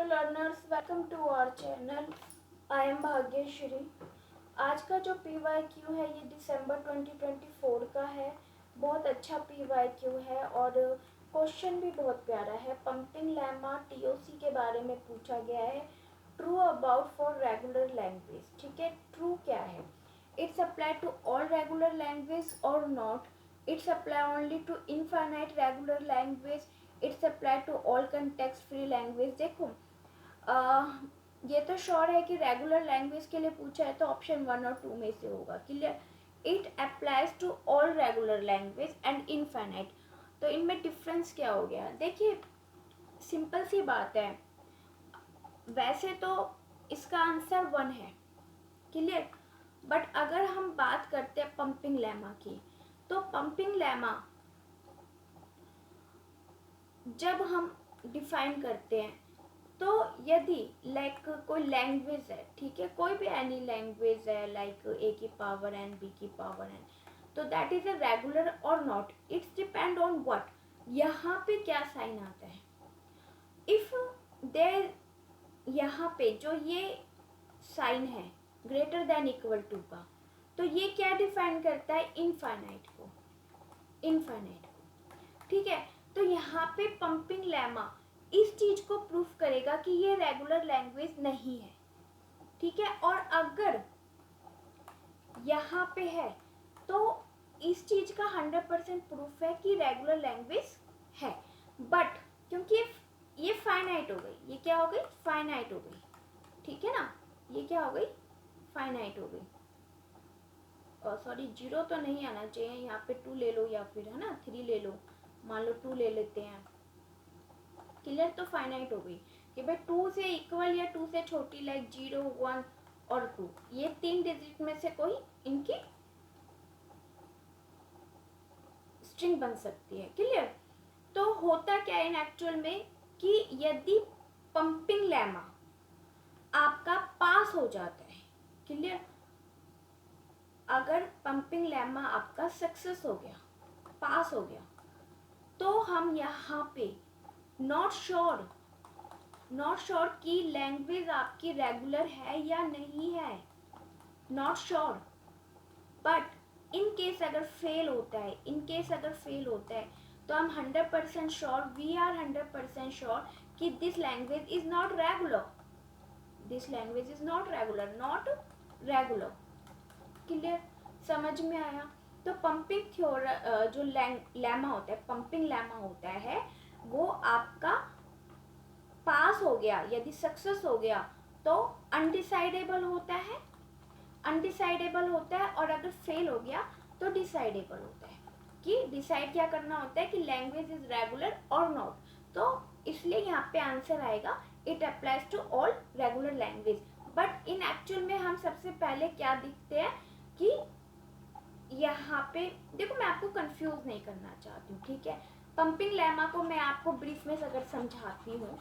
Hello learners, welcome to our channel. I am Bhagyashree. आज का जो PYQ है ये दिसंबर 2024 का है। बहुत अच्छा PYQ है और क्वेश्चन भी बहुत प्यारा है। पंपिंग लेमा TOC के बारे में पूछा गया है। True about for regular language. ठीक है, ट्रू क्या है? It's apply to all regular language और not. It's apply only to infinite regular language. It's apply to all context free language. देखो ये तो श्योर है कि रेगुलर लैंग्वेज के लिए पूछा है तो ऑप्शन 1 और 2 में से होगा। Clear? It applies to all regular language and infinite. तो इनमें डिफरेंस क्या हो गया? देखिए, सिंपल सी बात है। वैसे तो इसका आंसर 1 है। क्लियर? बट अगर हम बात करते हैं पंपिंग लेमा की, तो पंपिंग लेमा जब हम डिफाइन करते हैं तो यदि लाइक कोई लैंग्वेज है, ठीक है, कोई भी एनी लैंग्वेज है लाइक A की पावर n B की पावर n, तो दैट इज अ रेगुलर और not. It's depend on what, यहाँ पे क्या साइन आता है। इफ देयर यहाँ पे जो ये साइन है ग्रेटर देन इक्वल टू का, तो ये क्या डिफाइन करता है? इनफाइनाइट को, इनफाइनाइट को। ठीक है, तो यहाँ पे पंपिंग लेमा इस चीज को प्रूफ करेगा कि ये रेगुलर लैंग्वेज नहीं है। ठीक है, और अगर यहाँ पे है तो इस चीज का 100% प्रूफ है कि रेगुलर लैंग्वेज है। बट क्योंकि ये फाइनाइट हो गई, ये क्या हो गई? फाइनाइट हो गई। ठीक है ना, ये क्या हो गई? फाइनाइट हो गई। और सॉरी, 0 तो नहीं आना चाहिए, यहाँ पे 2 ले लो या फिर है ना 3 ले लो, मान लो 2 ले लेते हैं। क्लियर? तो फाइनाइट हो गई कि भाई 2 से इक्वल या 2 से छोटी, लाइक 0, 1 और 2, ये 3 डिजिट में से कोई इनकी स्ट्रिंग बन सकती है। क्लियर? तो होता क्या है इन एक्चुअल में कि यदि पंपिंग लेमा आपका पास हो जाता है, क्लियर, अगर पंपिंग लेमा आपका सक्सेस हो गया, पास हो गया, तो हम यहाँ पे नॉट श्योर कि लैंग्वेज आपकी रेगुलर है या नहीं है, not sure. But in case अगर फेल होता है, तो हम 100% श्योर, वी आर 100% श्योर कि this language is not regular, not regular. Clear? समझ में आया? तो पंपिंग जो लेमा होता है, पंपिंग लेमा होता है, वो आपका पास हो गया, यदि सक्सेस हो गया तो अनडिसाइडेबल होता है, और अगर फेल हो गया तो डिसाइडेबल होता है। कि डिसाइड क्या करना होता है कि लैंग्वेज इज रेगुलर और नॉट। तो इसलिए यहाँ पे आंसर आएगा it applies to all regular language. But in actual में हम सबसे पहले क्या दिखते हैं कि यहाँ पे देखो, मैं आपको कंफ्यूज नहीं करना चाहती हूँ। ठीक है, पंपिंग लेमा को मैं आपको ब्रीफ में अगर समझाती हूँ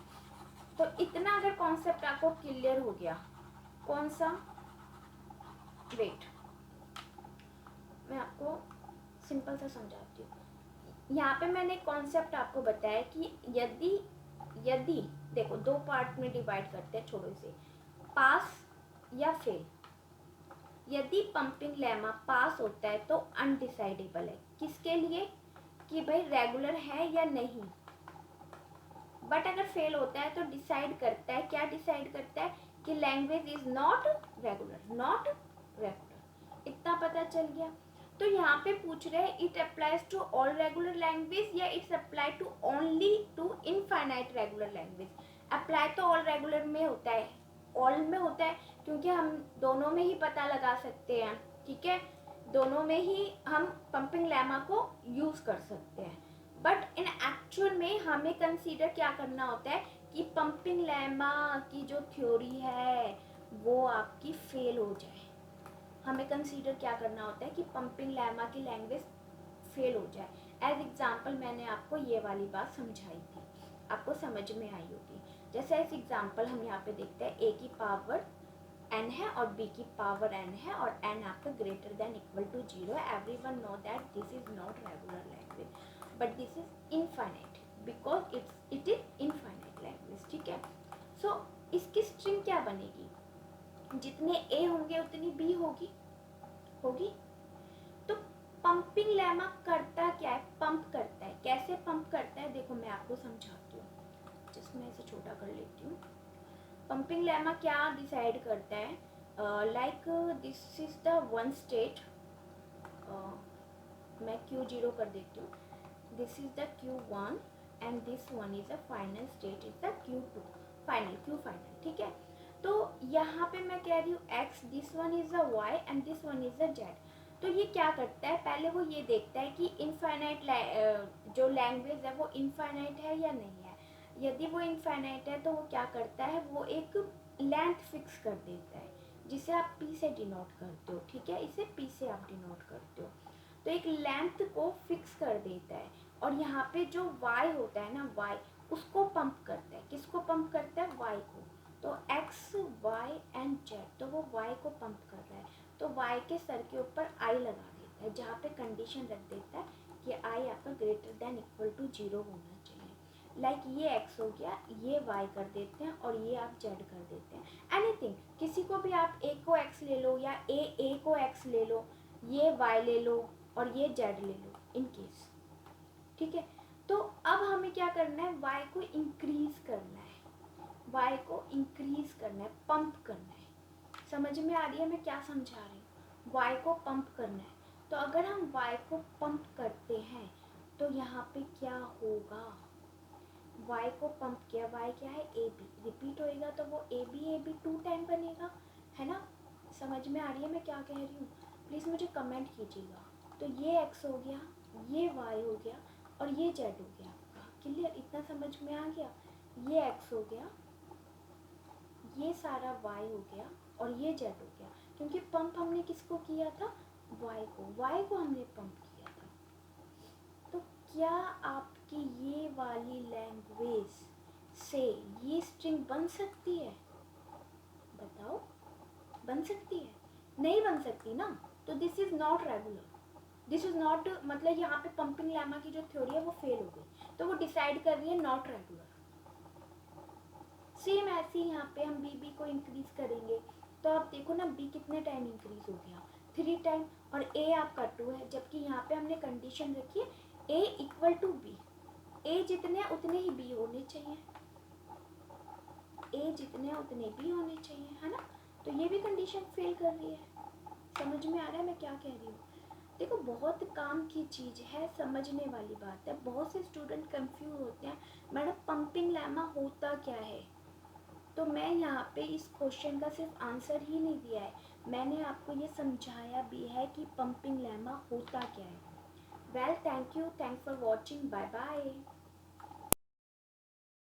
तो इतना अगर कॉन्सेप्ट आपको क्लियर हो गया, कौन सा? वेट, मैं आपको सिंपल सा समझाती हूँ। यहाँ पे मैंने कॉन्सेप्ट आपको बताया कि यदि देखो, 2 पार्ट में डिवाइड करते हैं, छोड़ो इसे, पास या फेल। यदि पंपिंग लेमा पास होता है तो अनडिसाइडेबल है, किसके लिए? कि भाई रेगुलर है या नहीं। बट अगर फेल होता है तो डिसाइड करता है, क्या डिसाइड करता है? कि लैंग्वेज इज नॉट रेगुलर। इतना पता चल गया। तो यहाँ पे पूछ रहे हैं it applies to all regular language या it's apply to only to infinite regular language. Apply to all regular में होता है, ऑल में होता है, क्योंकि हम दोनों में ही पता लगा सकते हैं। ठीक है, दोनों में ही हम पंपिंग लेमा को यूज कर सकते हैं। बट इन एक्चुअल में हमें कंसीडर क्या करना होता है कि पंपिंग लेमा की जो थ्योरी है वो आपकी फेल हो जाए। हमें कंसीडर क्या करना होता है कि पंपिंग लेमा की लैंग्वेज फेल हो जाए। एज एग्जाम्पल मैंने आपको ये वाली बात समझाई थी, आपको समझ में आई होगी। जैसे एज एग्जाम्पल हम यहाँ पे देखते हैं A की पावर n है और B की पावर n है और n आपका ग्रेटर देन इक्वल टू 0 है। Everyone know that this is not regular language, but this is infinite because it is infinite language. ठीक है, सो इसकी स्ट्रिंग क्या बनेगी, जितने ए होंगे उतनी बी होगी। तो पंपिंग लेमा करता क्या है, पंप करता है। कैसे पंप करता है देखो मैं आपको समझाती हूँ, जस्ट मैं इसे छोटा कर लेती हूँ। पंपिंग लेमा क्या डिसाइड करता है, like this is the one state, मैं Q0 कर देती हूँ, this is the Q1 and this one is the final state is the Q2 final, Q final, ठीक है। तो यहाँ पे मैं कह रही हूँ x, this one is the y and this one is the z। तो ये क्या करता है, पहले वो ये देखता है कि इनफाइनाइट जो लैंग्वेज है वो इनफाइनाइट है या नहीं है। यदि वो इनफाइनाइट है तो वो क्या करता है, वो एक लेंथ फिक्स कर देता है, जिसे आप p से डिनोट करते हो, ठीक है, इसे p से आप डिनोट करते हो। तो एक लेंथ को फिक्स कर देता है, और यहाँ पे जो y होता है ना, y उसको पंप करता है। किसको पंप करता है, y को। तो x, y एंड z, तो वो y को पंप कर रहा है, तो y के सर के ऊपर I लगा देता है, जहाँ पे कंडीशन रख देता है कि I आपका ग्रेटर देन इक्वल टू 0 होना चाहिए। लाइक ये x हो गया, ये y कर देते हैं और ये आप z कर देते हैं। एनीथिंग, किसी को भी आप a को x ले लो या a को x ले लो, ये y ले लो और ये z ले लो इन केस, ठीक है। तो अब हमें क्या करना है, y को इंक्रीज करना है, y को इंक्रीज करना है, पंप करना है। समझ में आ रही है मैं क्या समझा रही हूँ, y को पंप करना है। तो अगर हम y को पंप करते हैं तो यहाँ पे क्या होगा, y को पंप किया, y क्या है, ए बी, रिपीट होएगा तो वो ए बी 2 टाइम बनेगा, है ना। समझ में आ रही है मैं क्या कह रही हूँ, प्लीज़ मुझे कमेंट कीजिएगा। तो ये x हो गया, ये y हो गया और ये z हो गया आपका, क्लियर, इतना समझ में आ गया। ये x हो गया, ये सारा y हो गया और ये z हो गया, क्योंकि पंप हमने किसको किया था, y को हमने पंप किया था। तो क्या आपकी ये वाली लैंग्वेज से ये स्ट्रिंग बन सकती है, बताओ, बन सकती है, नहीं बन सकती ना। तो this is not regular, this is not, मतलब यहाँ पे पंपिंग लेमा की जो थ्योरी है वो फेल हो गई, तो वो डिसाइड कर रही है नॉट रेगुलर। सेम ऐसे ही यहाँ पे हम बी को इंक्रीज करेंगे, तो आप देखो ना बी कितने टाइम इंक्रीज हो गया, 3 टाइम, और ए आपका 2 है, जबकि यहाँ पे हमने कंडीशन रखी है ए इक्वल टू बी, ए जितने उतने ही बी होने चाहिए, ए जितने उतने बी होने चाहिए, है ना। तो ये भी कंडीशन फेल कर रही है। समझ में आ रहा है मैं क्या कह रही हूँ। देखो बहुत काम की चीज़ है, समझने वाली बात है। बहुत से स्टूडेंट कंफ्यूज होते हैं, मैडम पंपिंग लेमा होता क्या है। तो मैं यहाँ पे इस क्वेश्चन का सिर्फ आंसर ही नहीं दिया है, मैंने आपको ये समझाया भी है कि पंपिंग लेमा होता क्या है। Well, thank you, thanks for watching, bye bye.